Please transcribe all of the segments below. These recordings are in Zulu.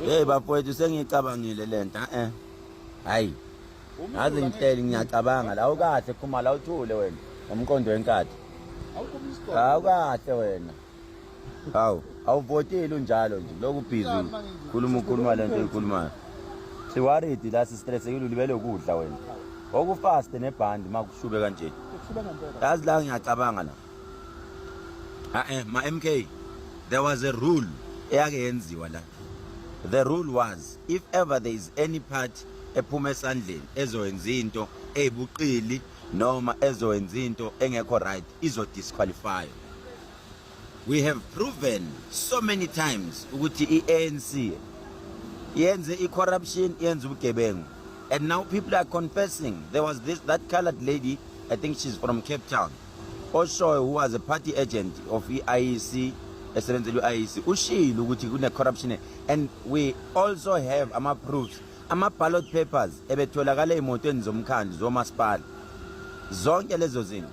Hey bafowethu sengicabangile lento hayi ngaze ngihleli ngiyacabanga la ukahle phuma la uthule wena ngomqondo wenkathi awukahle wena awuvotile unjalo nje lokhu busy khuluma lento eyikhulumayo siwaridi la sistressekile ulibele ukudla wena okufast nebhandi makushube kanje yazi la ngiyacabanga la ma MK there was a rule eyake yenziwa la. The rule was, if ever there is any part ephuma esandleni ezoyenza into ebuqili noma ezoyenza into engekho right izo disqualify. We have proven so many times ukuthi iANC yenze icorruption yenze ubugebengu, and now people are confessing. There was that colored lady, I think she's from Cape Town, also who was a party agent of IEC. Esebenzela iIEC ushilo ukuthi kune corruption, and we also have ama-proofs ama-ballot papers ebetholakala emotweni zomkhandlu zomasipala zonke lezo zinto.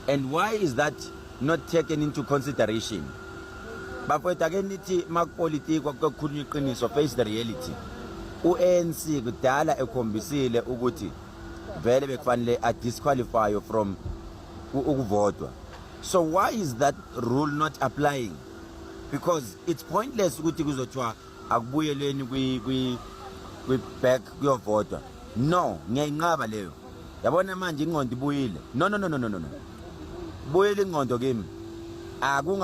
And why is that not taken into consideration? Bafowethu ake nithi makupolitiko kukhulunywa iqiniso, face the reality. uANC kudala ekhombisile ukuthi vele bekufanele disqualify from ukuvotwa. So why is that rule not applying? Because it's pointless ukuthi kuzothiwa akubuyeleni kwi back kuyovotwa. No, ngiyayinqaba leyo. Yabona manje ingqondo ibuyile. No. Buyele ingqondo kimi. Akho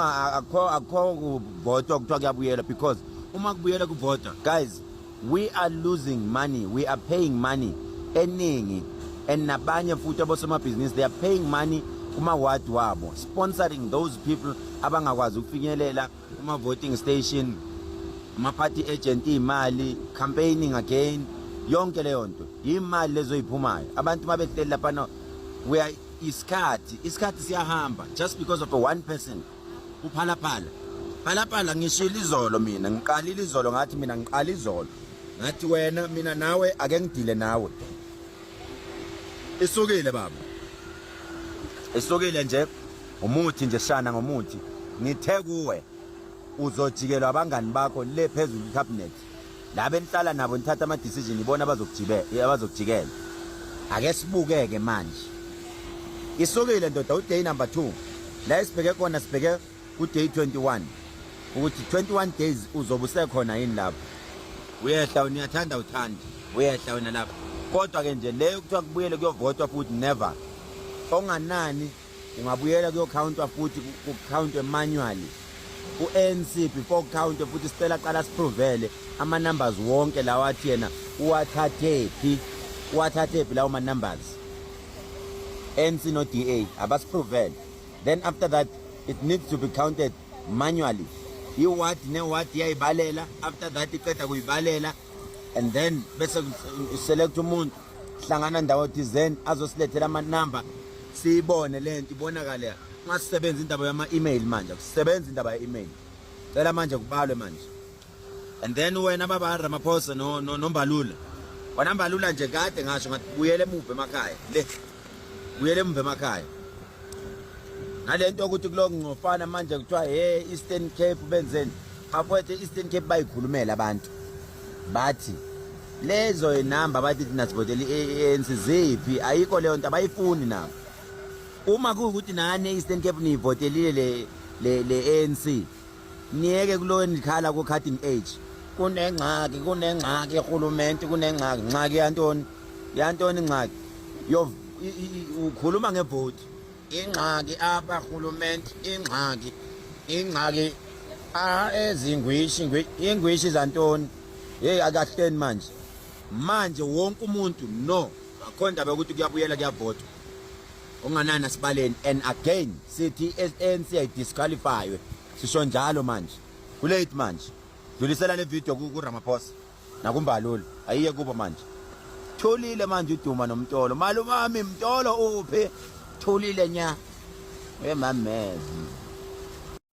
kuvotwa kuthiwa kuyabuyela, because uma kubuyela kuvotwa, guys, we are losing money. We are paying money eningi, and nabanye futhi abosomabhizinisi they are paying money kuma ward wabo, sponsoring those people abangakwazi ukufinyelela kuma voting station, ama party agent imali, campaigning again, yonke leyo nto imali lezo iphumayo. Abantu mabehleli lapha no, we are isikhathi siyahamba just because of a one person uphalaphala. Ngishila izolo mina, ngiqalile izolo ngathi mina ngiqala izolo ngathi wena mina nawe ake ngidile nawe. Isukile baba, esokele nje umuthi nje shana ngomuthi ngithe kuwe uzojikelwa abangani bakho le phezulu cabinet la benihlala nabo nithatha ama decision ibona abazokujikela. Ake sibukeke manje isokele ndoda uday number 2 la isibheke khona, sibheke ku day 21 ukuthi 21 days uzobe usekhona yini lapho. Uyehla uyathanda uthanda uyehla wena lapho, kodwa ke nje leyo kuthiwa kubuyele kuyovotwa futhi never. Onganani ungabuyela kuyo countwa futhi ku count manually uANC before count futhi sicela qala siprovele ama numbers wonke lawa athi yena uwathathephi lawo ma numbers. ANC no DA abasiprovele, then after that it needs to be counted manually. What yayibalela, after that iqeda kuyibalela, and then bese select umuntu hlangana ndawo thizeni azosilethela ama number siyibone lento ibonakala. Ngasisebenza indaba yama email manje, kusebenza indaba ya email. Cela manje kubalwe manje. And then wena baba Ramaphosa no Mbalula. Wana Mbalula nje kade ngasho ngathi buyele emuva emakhaya. Buyele emuva emakhaya. Nalento ukuthi kuloko ngofana manje kuthiwa Eastern Cape benzeni. Bafowethu Eastern Cape bayikhulumela abantu. Bathi lezo inamba bathi thina sivotela iANC ziphi, ayikho leyo nto abayifuni nabo. Uma kuukuthi nane Eastern Cape nivotelile le ANC niyeke kulo nikhala ku cutting age. Kunengxaki urhulumente, kunengxaki yantoni ingxaki yo ukhuluma ngevote. Ingxaki apha urhulumente, ingxaki ezingwishi zantoni. Hey akahleni manje wonke umuntu no akho ndaba ukuthi kuyabuyela kuyavotwa onganana sibaleni. And again sithi ANC ay disqualify, sisho njalo manje kulate manje. Dlulisela le video ku Ramaphosa nakuMbalula ayiye kubo manje. Thulile manje uDuma noMtolo, malumami Mtolo uphi thulile nya emamezi.